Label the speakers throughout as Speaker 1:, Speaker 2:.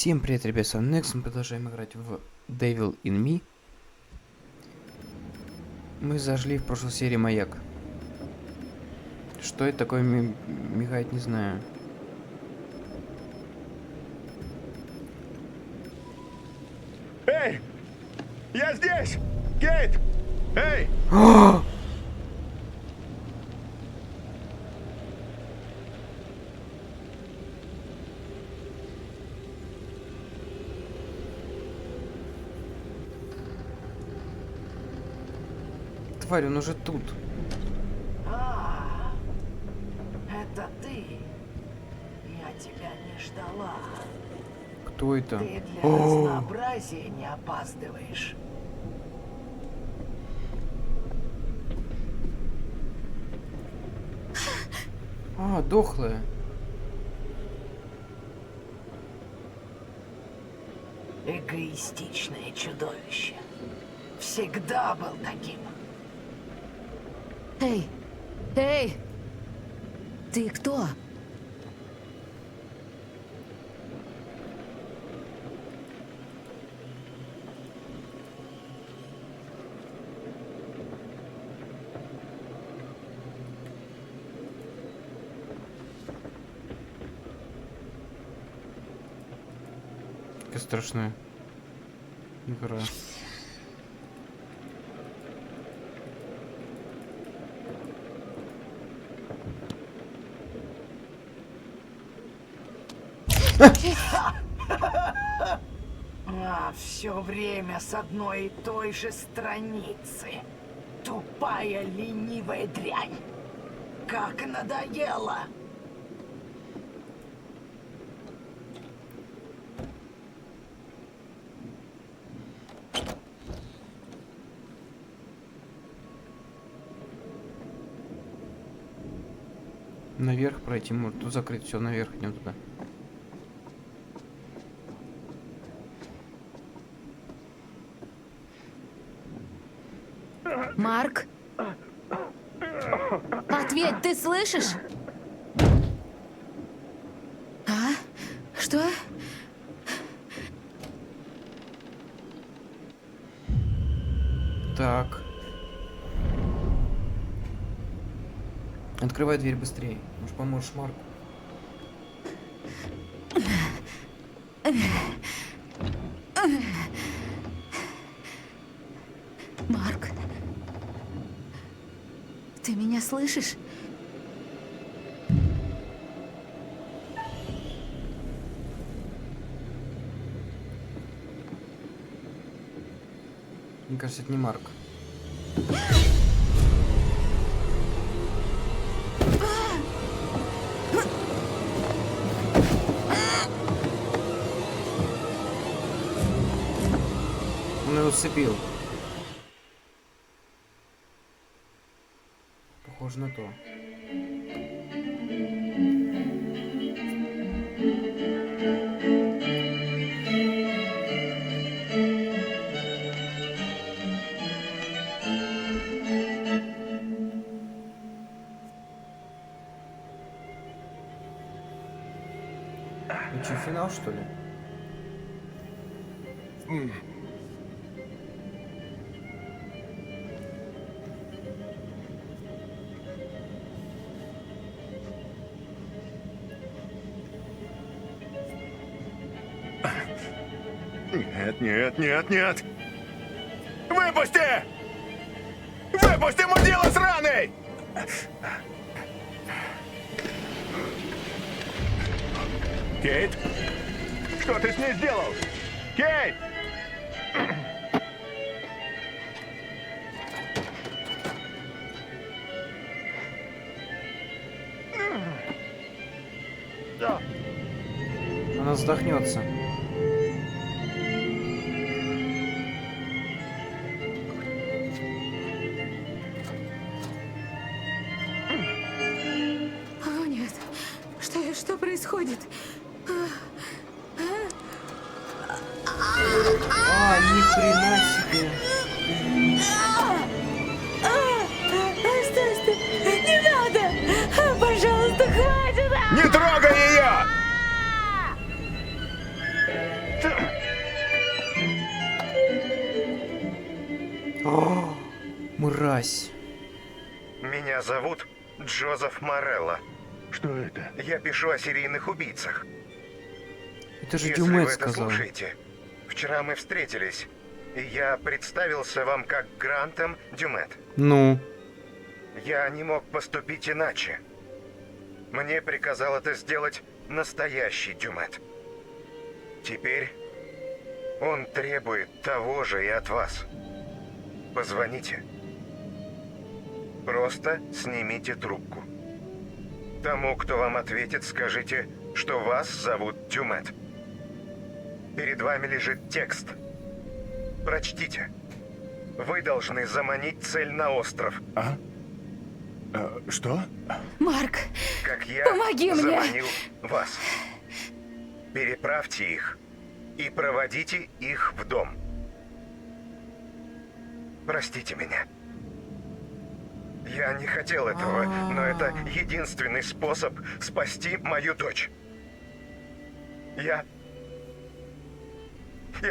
Speaker 1: Всем привет, ребят, с вами Nexus, мы продолжаем играть в Devil in Me. Мы зажгли в прошлой серии маяк. Что это такое мигает, не знаю.
Speaker 2: Эй! Я здесь! Кейт! Эй!
Speaker 1: Тварь, он уже тут.
Speaker 3: Это ты. Я тебя не ждала.
Speaker 1: Кто это?
Speaker 3: Ты для разнообразия не опаздываешь.
Speaker 1: А, дохлая.
Speaker 3: Эгоистичное чудовище. Всегда был таким.
Speaker 4: Эй! Эй! Ты кто?
Speaker 1: Какая страшная игра.
Speaker 3: Все время с одной и той же страницы. Тупая, ленивая дрянь. Как надоело!
Speaker 1: Наверх пройти, может тут закрыть, все, наверх идем туда.
Speaker 4: Марк? Ответь, ты слышишь? А? Что?
Speaker 1: Так. Открывай дверь быстрее. Может, поможешь Марку?
Speaker 4: Марк? Ты меня слышишь?
Speaker 1: Мне кажется, это не Марк. Он его сцепил. Похоже на то. Ну что, финал, что ли?
Speaker 2: Нет, нет, нет, нет! Выпусти! Выпусти, мудила сраный! Кейт? Что ты с ней сделал? Кейт!
Speaker 1: Она задохнется.
Speaker 4: О, нет. Что происходит?
Speaker 1: А, ни хрена себе.
Speaker 4: Стой! Не надо! Пожалуйста, хватит!
Speaker 2: Не трогай ее!
Speaker 1: мразь.
Speaker 5: Меня зовут Джозеф Морелло.
Speaker 2: Что это?
Speaker 5: Я пишу о серийных убийцах.
Speaker 1: Это же
Speaker 5: Если вы
Speaker 1: Дюмет
Speaker 5: это
Speaker 1: сказал.
Speaker 5: слушаете, вчера мы встретились, и я представился вам как Грантом Дюмет.
Speaker 1: Ну,
Speaker 5: Я не мог поступить иначе. Мне приказал это сделать настоящий Дюмет. Теперь он требует того же и от вас. Позвоните. Просто снимите трубку. Тому, кто вам ответит, скажите, что вас зовут Дюмет. Перед вами лежит текст. Прочтите. Вы должны заманить цель на остров,
Speaker 2: А? Что?
Speaker 4: Марк,
Speaker 5: как я
Speaker 4: помоги мне.
Speaker 5: заманил вас. Переправьте их и проводите их в дом. Простите меня. Я не хотел этого, но это единственный способ спасти мою дочь. Я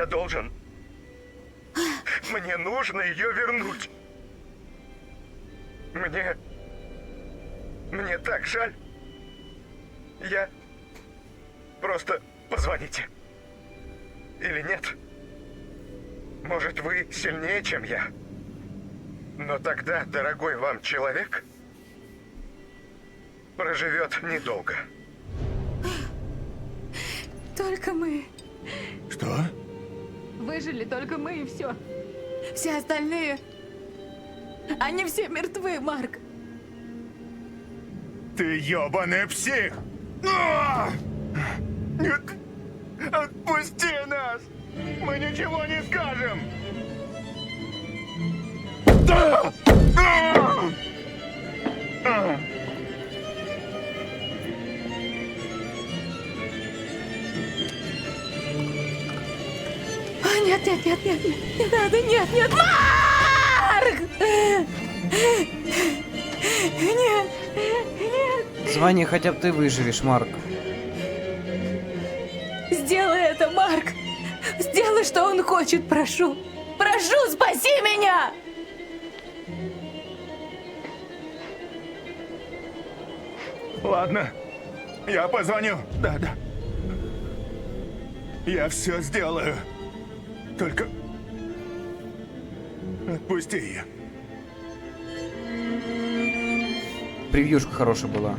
Speaker 5: должен... Мне нужно ее вернуть. Мне так жаль. Просто позвоните. Или нет? Может, вы сильнее, чем я? Но тогда, дорогой вам человек, проживет недолго.
Speaker 4: только мы.
Speaker 2: Что?
Speaker 4: Выжили только мы и все. Все остальные... Они все мертвы, Марк.
Speaker 2: Ты ёбаный псих! Отпусти нас! Мы ничего не скажем!
Speaker 4: Нет, нет, нет, нет, не надо, нет, нет, Марк! Нет, нет.
Speaker 1: Звони, хотя бы ты выживешь, Марк.
Speaker 4: Сделай это, Марк! Сделай, что он хочет, прошу! Прошу, спаси меня!
Speaker 2: Ладно, я позвоню. Да. Я все сделаю. Только отпусти ее.
Speaker 1: Превьюшка хорошая была.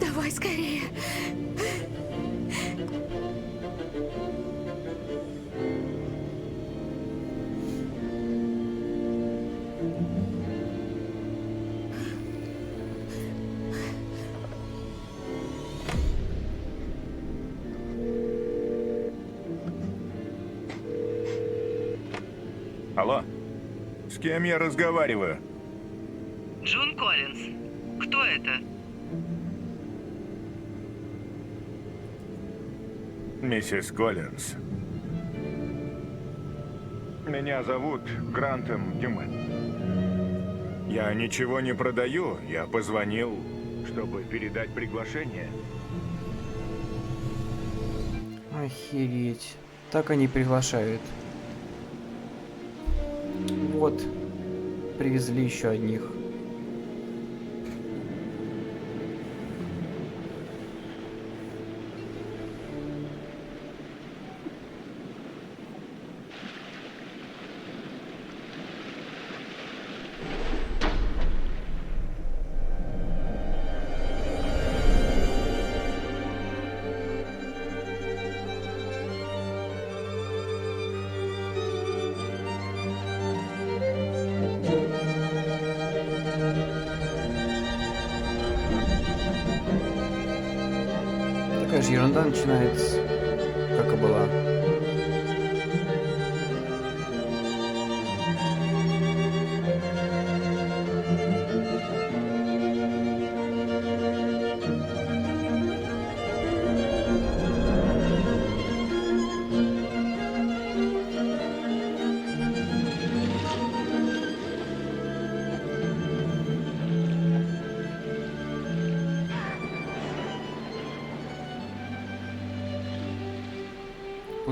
Speaker 4: Давай скорее.
Speaker 2: Алло, с кем я разговариваю?
Speaker 6: Джон Коллинз. Кто это?
Speaker 2: Миссис Коллинз. Меня зовут Грантом Дюмет. Я ничего не продаю, я позвонил, чтобы передать приглашение.
Speaker 1: Охереть. Так они приглашают. Вот. Привезли еще одних. Такая же ерунда начинается, как и была.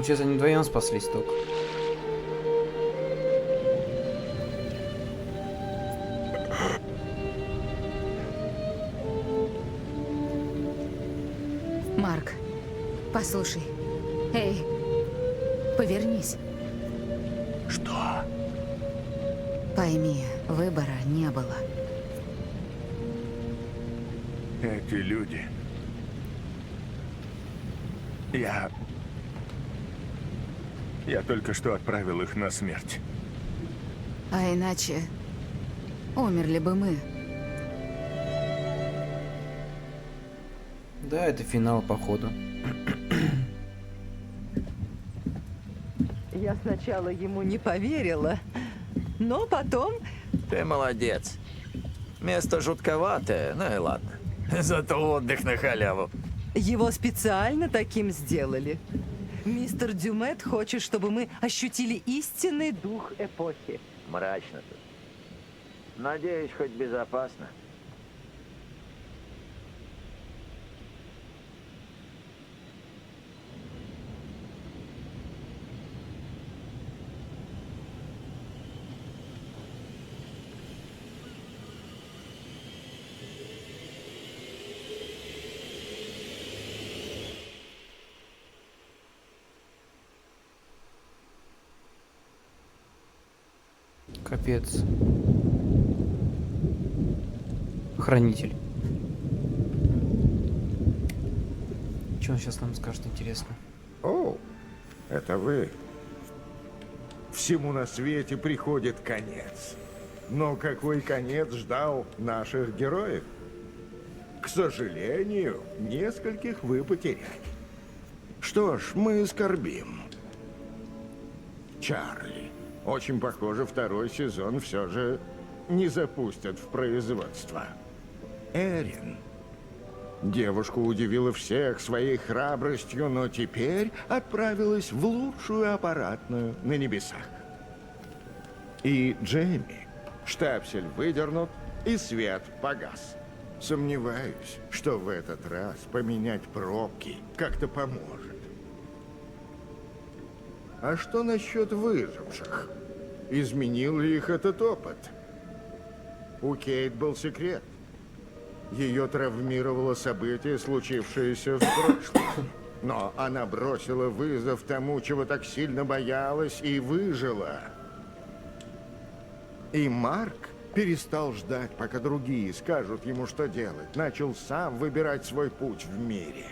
Speaker 1: Получается, они вдвоем спаслись только.
Speaker 4: Марк, послушай. Эй, повернись.
Speaker 2: Что?
Speaker 4: Пойми, выбора не было.
Speaker 2: Эти люди... Я только что отправил их на смерть.
Speaker 4: А иначе умерли бы мы.
Speaker 1: Да, это финал, походу.
Speaker 7: Я сначала ему не поверила, но потом...
Speaker 8: Ты молодец. Место жутковатое, ну и ладно. Зато отдых на халяву.
Speaker 7: Его специально таким сделали. Мистер Дюмет хочет, чтобы мы ощутили истинный дух эпохи.
Speaker 8: Мрачно тут. Надеюсь, хоть безопасно.
Speaker 1: Капец. Хранитель. Что он сейчас нам скажет, интересно?
Speaker 9: О, это вы. Всему на свете приходит конец. Но какой конец ждал наших героев? К сожалению, нескольких вы потеряли. Что ж, мы скорбим. Чарли. Очень похоже, второй сезон все же не запустят в производство. Эрин. Девушка удивила всех своей храбростью, но теперь отправилась в лучшую аппаратную на небесах. И Джейми. Штапсель выдернут, и свет погас. Сомневаюсь, что в этот раз поменять пробки как-то поможет. А что насчет выживших? Изменил ли их этот опыт? У Кейт был секрет. Ее травмировало событие, случившееся в прошлом. Но она бросила вызов тому, чего так сильно боялась, и выжила. И Марк перестал ждать, пока другие скажут ему, что делать. Начал сам выбирать свой путь в мире.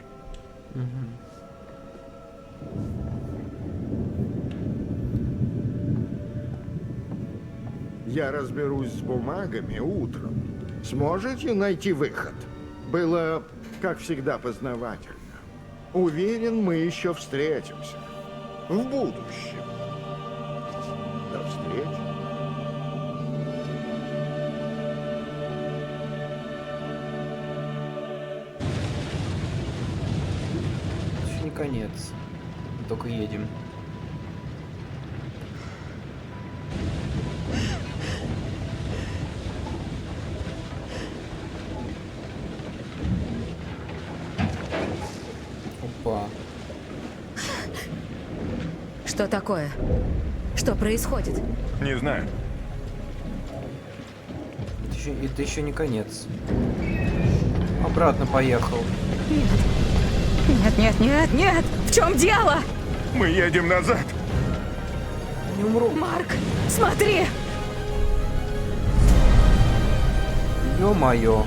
Speaker 9: Я разберусь с бумагами утром. Сможете найти выход? Было, как всегда, познавательно. Уверен, мы еще встретимся. В будущем. До встречи.
Speaker 1: Еще не конец. Только едем. Опа.
Speaker 4: Что такое? Что происходит?
Speaker 2: Не знаю.
Speaker 1: Это еще не конец. Обратно поехал.
Speaker 4: Нет, нет, нет, нет! В чем дело?
Speaker 2: Мы едем назад.
Speaker 1: Не умру.
Speaker 4: Марк, смотри!
Speaker 1: Ё-моё.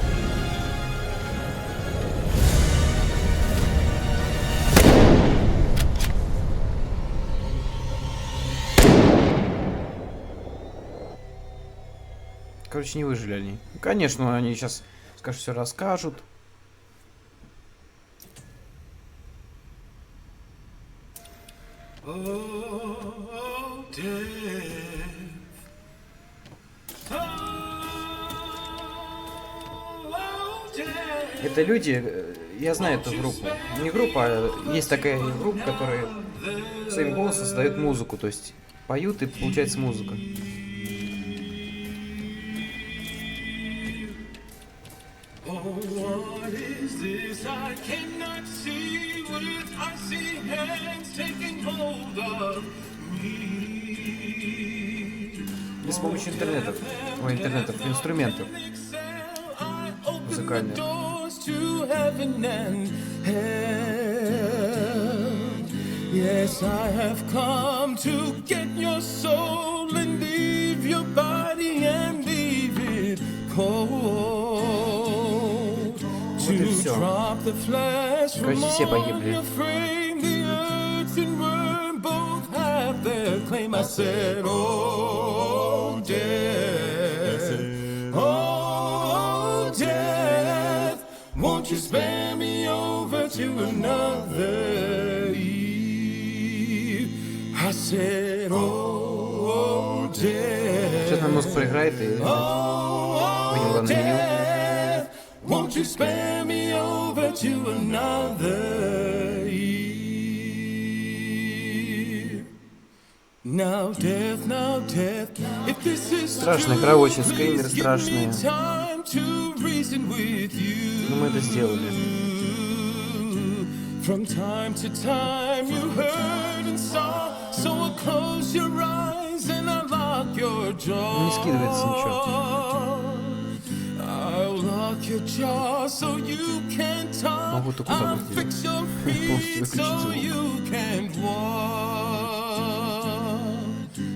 Speaker 1: Короче, не выжили они. Конечно, они сейчас, скажут, все расскажут. Это люди, я знаю эту группу. Не группа, а есть такая группа, которая своим голосом создает музыку. То есть поют и получается музыка. И с помощью интернета. Ой, интернетов, инструментов музыкальных.
Speaker 10: Yes, I have come to get your soul and leave your body and leave it cold. To drop the flesh from on your frame, the earth and worm both have their claim. I said, oh, death, oh, death, won't you spare me over to another eve? I said, oh, death.
Speaker 1: Сейчас нам мозг проиграет и выйдем на меню.
Speaker 10: Won't you spare me over to another eve? Now death, if this is
Speaker 1: страшная игра, очень скримеры страшные. Но мы это сделали.
Speaker 10: From time to time you heard and saw, so close your eyes and unlock your jaw.
Speaker 1: Не скидывается ничего.
Speaker 10: I'll lock your jaw so you can't talk. I'll fix your feet so you can't walk.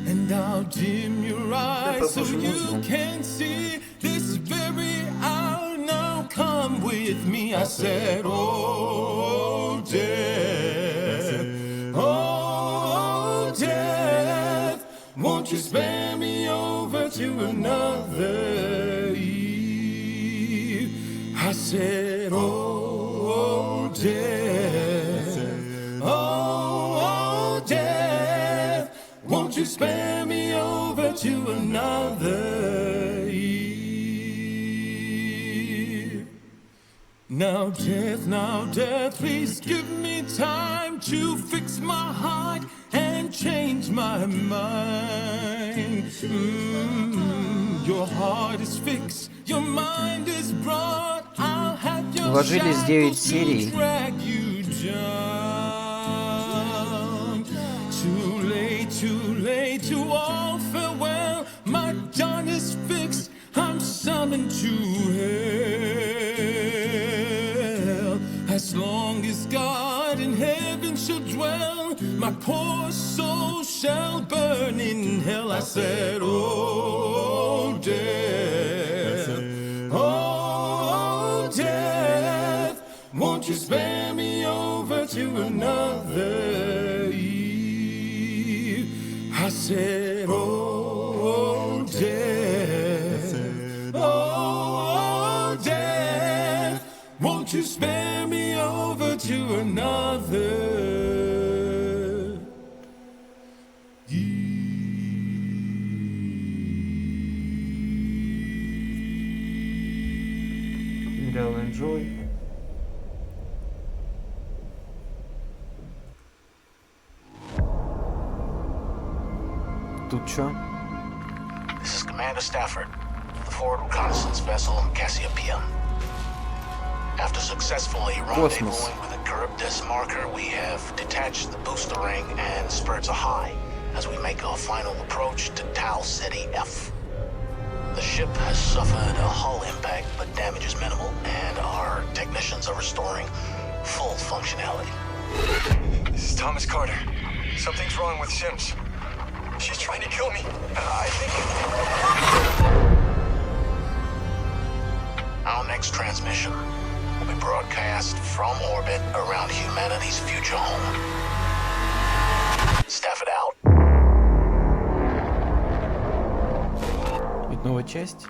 Speaker 10: And I'll dim your eyes so you can see this very hour. Now come with me. I said, oh, death, oh, death, won't you spare me over to another eve? I said, oh, death, oh, death, won't you spare me over to another eve? Now death, please give me time to fix my heart and change my mind. Your heart is fixed, your mind is broad. I'll have your
Speaker 1: Вложились 9 серий.
Speaker 10: Too late to all farewell. My dawn is fixed, I'm summoned to hell. As long as God in heaven shall dwell, my poor soul shall burn in hell. I said, oh, death, oh, death, won't you spare me over to another eve? I said, oh, death, oh, death, won't you spare me over to another eve?
Speaker 1: Реально enjoy. Тут чё?
Speaker 11: This is Commander Stafford, the forward reconnaissance vessel Cassiopeia. After successfully rendezvousing with a Charybdis marker, we have detached the booster ring and spurred to high as we make our final approach to Tau Ceti F. The ship has suffered a hull impact, but damage is minimal, and our technicians are restoring full functionality.
Speaker 12: This is Thomas Carter. Something's wrong with Sims. She's trying to kill me. I think...
Speaker 11: Our next transmission will be broadcast from orbit around humanity's future home. Staff it out.
Speaker 1: Это новая часть.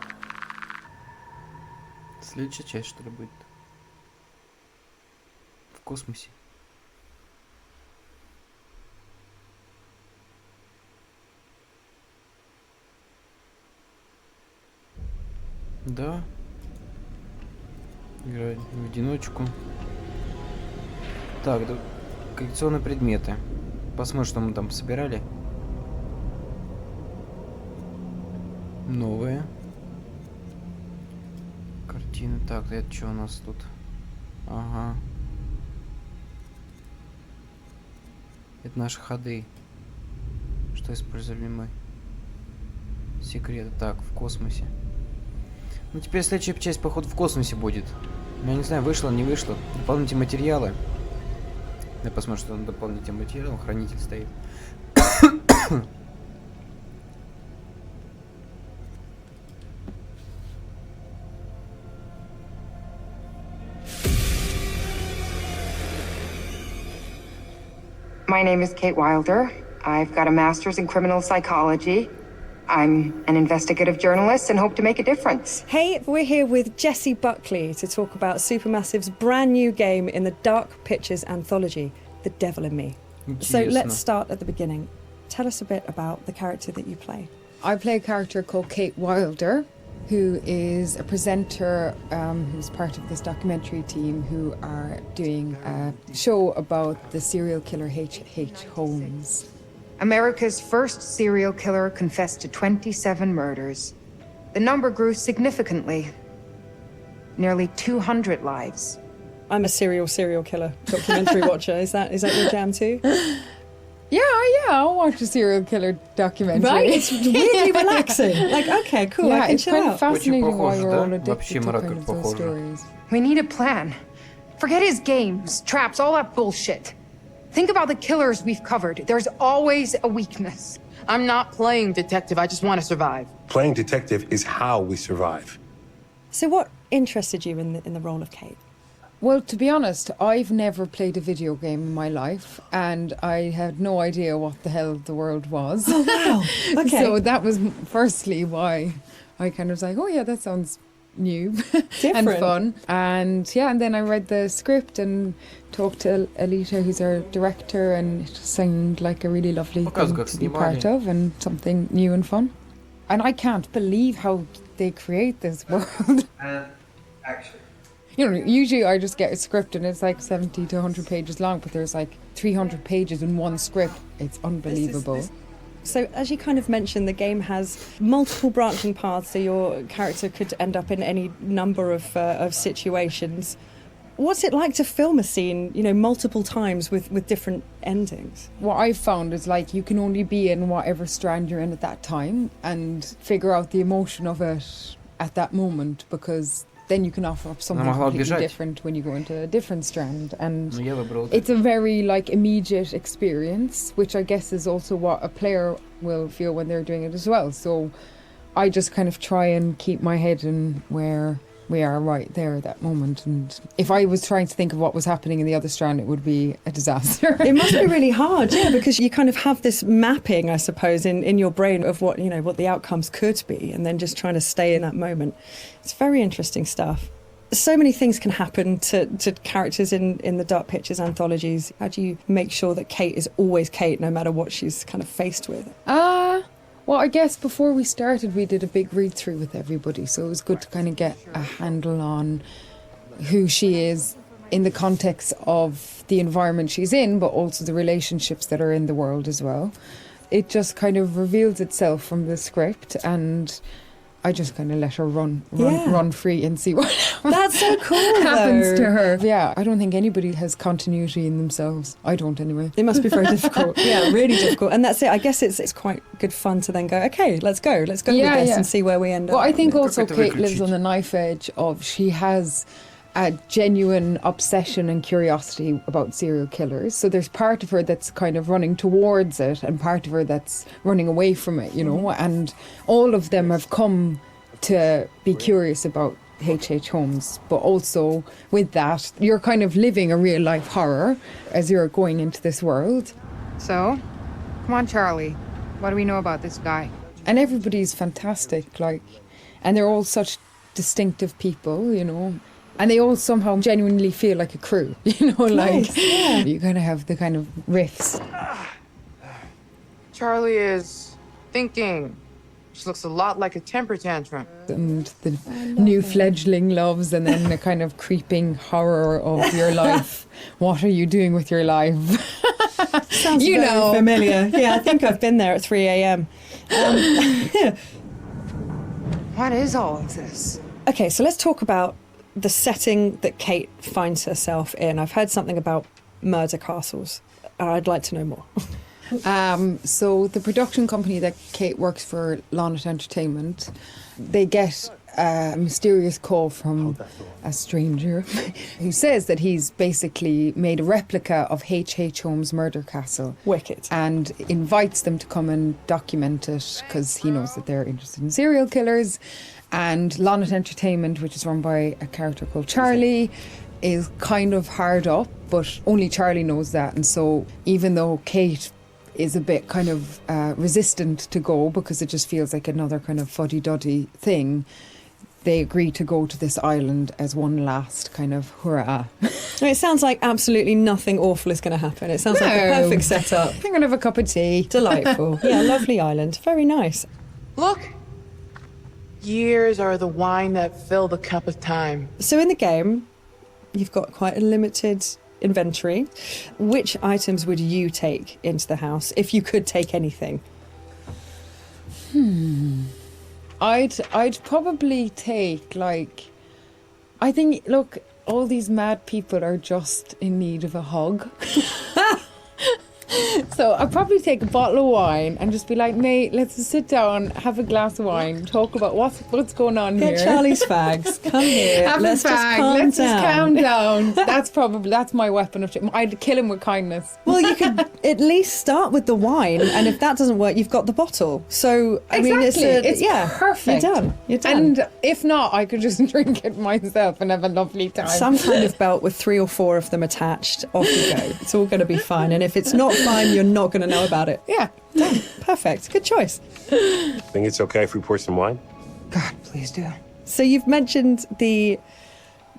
Speaker 1: Следующая часть, что ли, будет? В космосе. Да. Играть в одиночку. Так, да, коллекционные предметы. Посмотрим, что мы там собирали. Новые. Картины. Картина. Так, это что у нас тут? Ага. Это наши ходы. Что использовали мы? Секреты. Так, в космосе. Ну, теперь следующая часть, походу, в космосе будет. Я не знаю, вышло, не вышло. Дополнительные материалы. Я посмотрю, что там дополнительный материал. Хранитель стоит.
Speaker 13: My name is Kate Wilder. I've got a master's in criminal psychology. I'm an investigative journalist and hope to make a difference.
Speaker 14: Hey, we're here with Jessie Buckley to talk about Supermassive's brand new game in the Dark Pictures anthology, The Devil in Me. So let's start at the beginning. Tell us a bit about the character that you play.
Speaker 15: I play a character called Kate Wilder, who is a presenter who's part of this documentary team who are doing a show about the serial killer H.H. Holmes.
Speaker 13: America's first serial killer confessed to 27 murders. The number grew significantly. Nearly 200 lives.
Speaker 14: I'm a serial killer documentary watcher. Is that your jam too?
Speaker 15: Yeah, I'll watch a serial killer documentary.
Speaker 14: Right? It's really relaxing. Like, okay, cool,
Speaker 15: yeah,
Speaker 14: I can
Speaker 15: it's
Speaker 14: chill
Speaker 15: kind
Speaker 14: out.
Speaker 15: of fascinating why we're all addicted to kind of those stories.
Speaker 13: We need a plan. Forget his games, traps, all that bullshit. Think about the killers we've covered. There's always a weakness.
Speaker 16: I'm not playing detective, I just want to survive.
Speaker 17: Playing detective is how we survive.
Speaker 14: So what interested you in the role of Kate?
Speaker 15: Well, to be honest, I've never played a video game in my life, and I had no idea what the hell the world was.
Speaker 14: Oh, wow. Okay.
Speaker 15: So that was firstly why I kind of was like, oh yeah, that sounds new and fun. And yeah, and then I read the script and talked to Alita, who's our director, and it just seemed like a really lovely thing to be part of and something new and fun. And I can't believe how they create this world.
Speaker 1: Actually.
Speaker 15: You know, usually I just get a script and it's like 70 to 100 pages long, but there's like 300 pages in one script. It's unbelievable.
Speaker 14: So as you kind of mentioned, the game has multiple branching paths, so your character could end up in any number of situations. What's it like to film a scene, you know, multiple times with different endings?
Speaker 15: What I've found is like you can only be in whatever strand you're in at that time and figure out the emotion of it at that moment, because then you can offer up something completely different when you go into a different strand. And it's a very like immediate experience, which I guess is also what a player will feel when they're doing it as well. So I just kind of try and keep my head in where we are right there at that moment. And if I was trying to think of what was happening in the other strand, it would be a disaster.
Speaker 14: It must be really hard, yeah, because you kind of have this mapping, I suppose, in your brain of what, you know, what the outcomes could be, and then just trying to stay in that moment. It's very interesting stuff. So many things can happen to characters in the Dark Pictures anthologies. How do you make sure that Kate is always Kate, no matter what she's kind of faced with?
Speaker 15: Well, I guess before we started, we did a big read-through with everybody, so it was good to kind of get a handle on who she is in the context of the environment she's in, but also the relationships that are in the world as well. It just kind of reveals itself from the script, and I just kind of let her run free and see what
Speaker 14: That's so cool,
Speaker 15: happens
Speaker 14: though.
Speaker 15: to her. Yeah, I don't think anybody has continuity in themselves. I don't anyway.
Speaker 14: It must be very difficult. Yeah, really difficult. And that's it. I guess it's quite good fun to then go, okay, let's go with this and see where we end up.
Speaker 15: Well, I think also Kate lives on the knife edge of she has a genuine obsession and curiosity about serial killers. So there's part of her that's kind of running towards it and part of her that's running away from it, you know, and all of them have come to be curious about H.H. Holmes, but also with that, you're kind of living a real life horror as you're going into this world.
Speaker 13: So, come on, Charlie. What do we know about this guy?
Speaker 15: And everybody's fantastic, like, and they're all such distinctive people, you know. And they all somehow genuinely feel like a crew, you know, like you kind of have the kind of riffs.
Speaker 16: Charlie is thinking. She looks a lot like a temper tantrum.
Speaker 15: And the new fledgling loves, and then the kind of creeping horror of your life. What are you doing with your life?
Speaker 14: Sounds very familiar. Yeah, I think I've been there at 3 a.m.
Speaker 13: What is all of this?
Speaker 14: Okay, so let's talk about the setting that Kate finds herself in? I've heard something about murder castles. I'd like to know more.
Speaker 15: So the production company that Kate works for, Lonnet Entertainment, they get a mysterious call from a stranger who says that he's basically made a replica of H.H. Holmes' murder castle.
Speaker 14: Wicked.
Speaker 15: And invites them to come and document it because he knows that they're interested in serial killers. And Lonnet Entertainment, which is run by a character called Charlie, is kind of hard up, but only Charlie knows that. And so even though Kate is a bit kind of resistant to go because it just feels like another kind of fuddy-duddy thing, they agree to go to this island as one last kind of hurrah.
Speaker 14: It sounds like absolutely nothing awful is going to happen. It sounds like a perfect setup.
Speaker 15: I'm going to have a cup of tea.
Speaker 14: Delightful. Yeah, lovely island. Very nice.
Speaker 16: Look! Years are the wine that fill the cup of time.
Speaker 14: So in the game, you've got quite a limited inventory. Which items would you take into the house if you could take anything?
Speaker 15: I'd probably take, like, I think, look, all these mad people are just in need of a hug. So I'd probably take a bottle of wine and just be like, mate, let's just sit down, have a glass of wine, talk about what's going on here.
Speaker 14: Get Charlie's fags. Come here.
Speaker 15: Have
Speaker 14: let's
Speaker 15: a fag.
Speaker 14: Just calm
Speaker 15: Let's just calm down. That's my weapon of choice. I'd kill him with kindness.
Speaker 14: Well, you could at least start with the wine, and if that doesn't work, you've got the bottle. So I mean, it's
Speaker 15: perfect.
Speaker 14: You're done. You're done.
Speaker 15: And if not, I could just drink it myself and have a lovely time.
Speaker 14: Some kind of belt with 3 or 4 of them attached. Off you go. It's all going to be fine. And if it's not fine, you're not going to know about it.
Speaker 15: Yeah.
Speaker 14: Done. Perfect. Good choice.
Speaker 17: Think it's okay if we pour some wine?
Speaker 15: God, please do.
Speaker 14: So you've mentioned the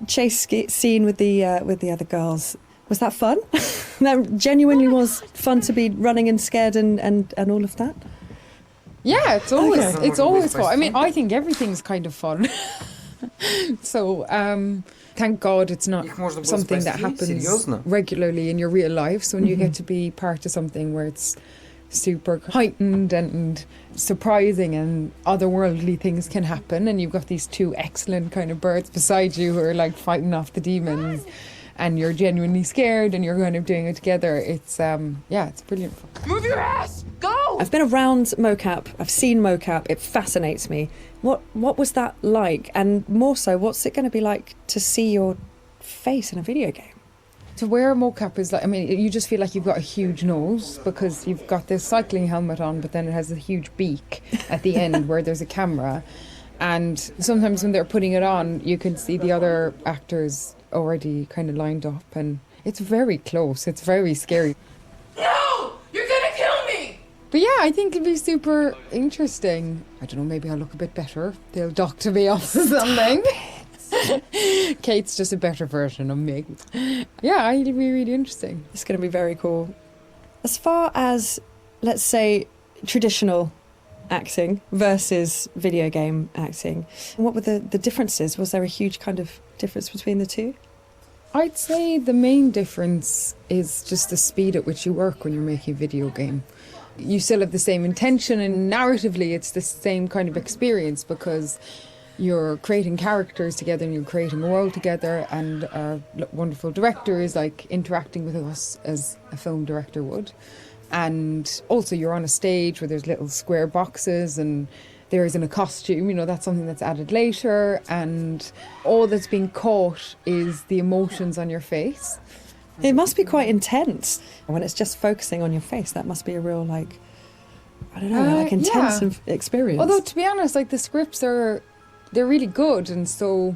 Speaker 14: chase scene with the other girls. Was that fun? That genuinely was fun to be running and scared and all of that?
Speaker 15: Yeah, it's always fun. I mean, I think everything's kind of fun. So, thank God it's not something that happens regularly in your real life. So when you get to be part of something where it's super heightened and surprising and otherworldly things can happen, and you've got these 2 excellent kind of birds beside you who are like fighting off the demons, and you're genuinely scared and you're kind of doing it together, it's it's brilliant fun.
Speaker 16: Move your ass! Go!
Speaker 14: I've been around mocap. I've seen mocap. It fascinates me. What was that like? And more so, what's it going to be like to see your face in a video game?
Speaker 15: To wear a mocap is like, I mean, you just feel like you've got a huge nose because you've got this cycling helmet on, but then it has a huge beak at the end where there's a camera. And sometimes when they're putting it on, you can see the other actors already kind of lined up, and it's very close. It's very scary.
Speaker 16: No! You're gonna kill me!
Speaker 15: But yeah, I think it'd be super interesting. I don't know, maybe I'll look a bit better. They'll doctor me off or something. Kate's just a better version of me. Yeah, it'll be really interesting.
Speaker 14: It's going to be very cool. As far as, let's say, traditional acting versus video game acting, what were the differences? Was there a huge kind of difference between the two?
Speaker 15: I'd say the main difference is just the speed at which you work when you're making a video game. You still have the same intention, and narratively it's the same kind of experience because you're creating characters together and you're creating a world together, and our wonderful director is like interacting with us as a film director would. And also you're on a stage where there's little square boxes and there isn't a costume, you know, that's something that's added later, and all that's being caught is the emotions on your face.
Speaker 14: It must be quite intense when it's just focusing on your face. That must be a real, like, I don't know, like intensive experience.
Speaker 15: Although, to be honest, like the scripts they're really good, and so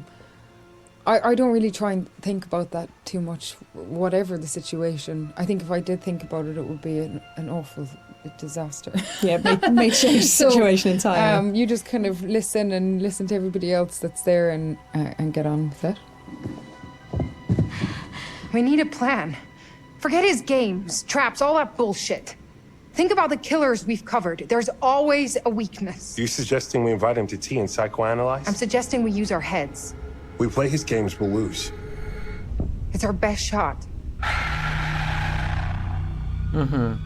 Speaker 15: I don't really try and think about that too much, whatever the situation. I think if I did think about it, it would be an awful disaster.
Speaker 14: Yeah, may change the situation entirely.
Speaker 15: You just kind of listen to everybody else that's there and get on with it.
Speaker 13: We need a plan. Forget his games, traps, all that bullshit. Think about the killers we've covered. There's always a weakness.
Speaker 17: You suggesting we invite him to tea and psychoanalyze?
Speaker 13: I'm suggesting we use our heads.
Speaker 17: We play his games, we'll lose.
Speaker 13: It's our best shot.
Speaker 1: Mm-hmm.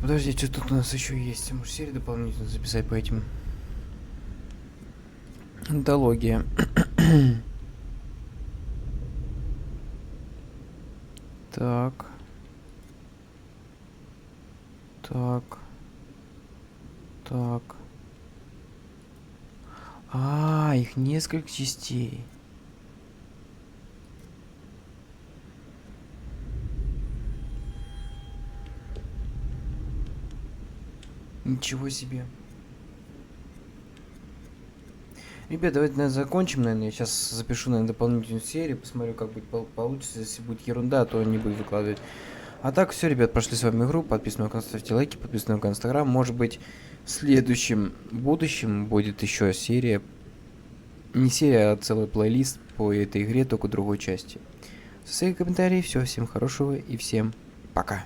Speaker 1: Подождите, что тут у нас еще есть? Может, серию дополнительно записать по этим? Антология. Так. Так. Так. А, их несколько частей. Ничего себе. Ребят, давайте, наверное, закончим, наверное. Я сейчас запишу, наверное, дополнительную серию, посмотрю, как будет получится. Если будет ерунда, то не буду выкладывать. А так, все, ребят, прошли с вами игру. Подписывайтесь на канал, ставьте лайки, подписывайтесь на Инстаграм. Может быть, в следующем будущем будет еще серия. Не серия, а целый плейлист по этой игре, только другой части. Со своих комментариев, все, всем хорошего и всем пока.